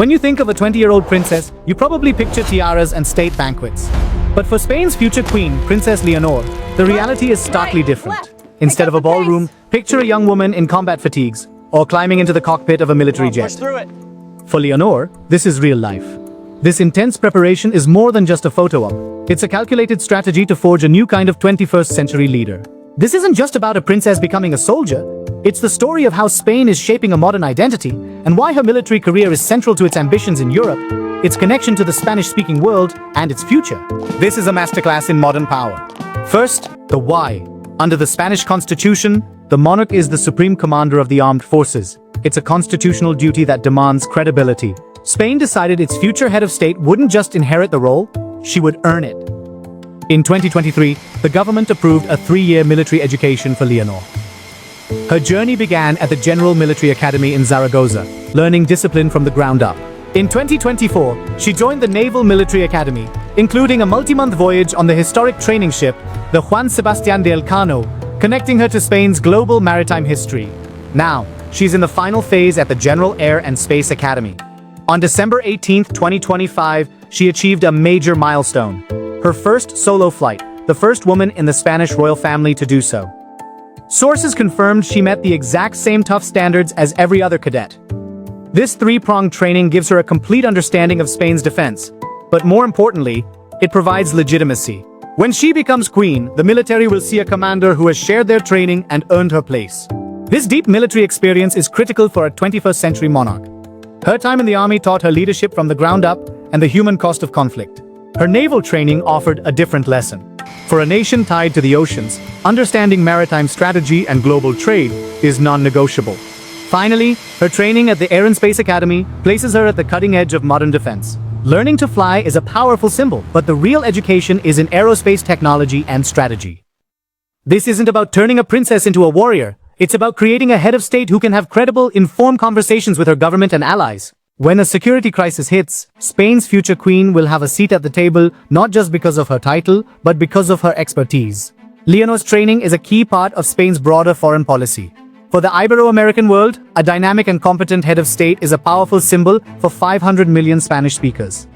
When you think of a 20-year-old princess, you probably picture tiaras and state banquets. But for Spain's future queen, Princess Leonor, the reality is starkly different. Instead of a ballroom, picture a young woman in combat fatigues, or climbing into the cockpit of a military jet. For Leonor, this is real life. This intense preparation is more than just a photo op. It's a calculated strategy to forge a new kind of 21st century leader. This isn't just about a princess becoming a soldier. It's the story of how Spain is shaping a modern identity, and why her military career is central to its ambitions in Europe, its connection to the Spanish-speaking world, and its future. This is a masterclass in modern power. First, the why. Under the Spanish Constitution, the monarch is the supreme commander of the armed forces. It's a constitutional duty that demands credibility. Spain decided its future head of state wouldn't just inherit the role, she would earn it. In 2023, the government approved a 3-year military education for Leonor. Her journey began at the General Military Academy in Zaragoza, learning discipline from the ground up. In 2024, she joined the Naval Military Academy, including a multi-month voyage on the historic training ship, the Juan Sebastián de Elcano, connecting her to Spain's global maritime history. Now, she's in the final phase at the General Air and Space Academy. On December 18, 2025, she achieved a major milestone. Her first solo flight, the first woman in the Spanish royal family to do so. Sources confirmed she met the exact same tough standards as every other cadet. This 3-pronged training gives her a complete understanding of Spain's defense, but more importantly, it provides legitimacy. When she becomes queen, the military will see a commander who has shared their training and earned her place. This deep military experience is critical for a 21st century monarch. Her time in the army taught her leadership from the ground up and the human cost of conflict. Her naval training offered a different lesson. For a nation tied to the oceans, understanding maritime strategy and global trade is non-negotiable. Finally, her training at the Air and Space Academy places her at the cutting edge of modern defense. Learning to fly is a powerful symbol, but the real education is in aerospace technology and strategy. This isn't about turning a princess into a warrior. It's about creating a head of state who can have credible, informed conversations with her government and allies. When a security crisis hits, Spain's future queen will have a seat at the table, not just because of her title, but because of her expertise. Leonor's training is a key part of Spain's broader foreign policy. For the Ibero-American world, a dynamic and competent head of state is a powerful symbol for 500 million Spanish speakers.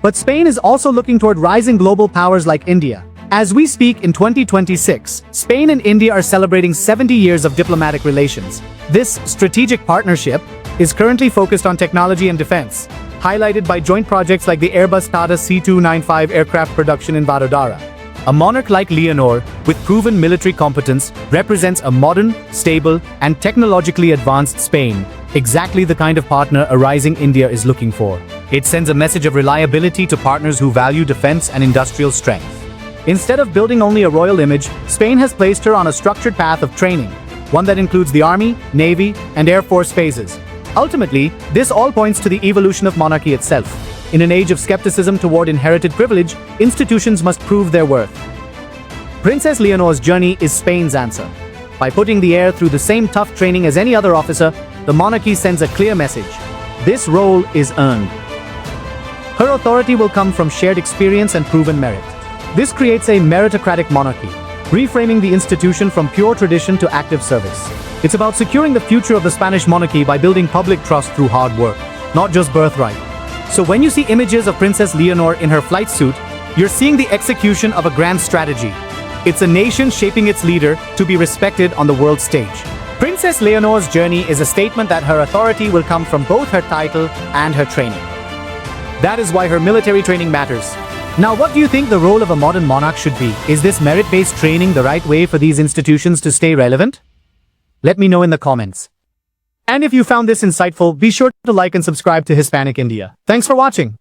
But Spain is also looking toward rising global powers like India. As we speak in 2026, Spain and India are celebrating 70 years of diplomatic relations. This strategic partnership is currently focused on technology and defense, highlighted by joint projects like the Airbus-Tata C295 aircraft production in Vadodara. A monarch like Leonor, with proven military competence, represents a modern, stable, and technologically advanced Spain, exactly the kind of partner a rising India is looking for. It sends a message of reliability to partners who value defense and industrial strength. Instead of building only a royal image, Spain has placed her on a structured path of training, one that includes the Army, Navy, and Air Force phases. Ultimately, this all points to the evolution of monarchy itself. In an age of skepticism toward inherited privilege, institutions must prove their worth. Princess Leonor's journey is Spain's answer. By putting the heir through the same tough training as any other officer, the monarchy sends a clear message. This role is earned. Her authority will come from shared experience and proven merit. This creates a meritocratic monarchy, reframing the institution from pure tradition to active service. It's about securing the future of the Spanish monarchy by building public trust through hard work, not just birthright. So when you see images of Princess Leonor in her flight suit, you're seeing the execution of a grand strategy. It's a nation shaping its leader to be respected on the world stage. Princess Leonor's journey is a statement that her authority will come from both her title and her training. That is why her military training matters. Now, what do you think the role of a modern monarch should be? Is this merit-based training the right way for these institutions to stay relevant? Let me know in the comments. And if you found this insightful, be sure to like and subscribe to Hispanic India. Thanks for watching.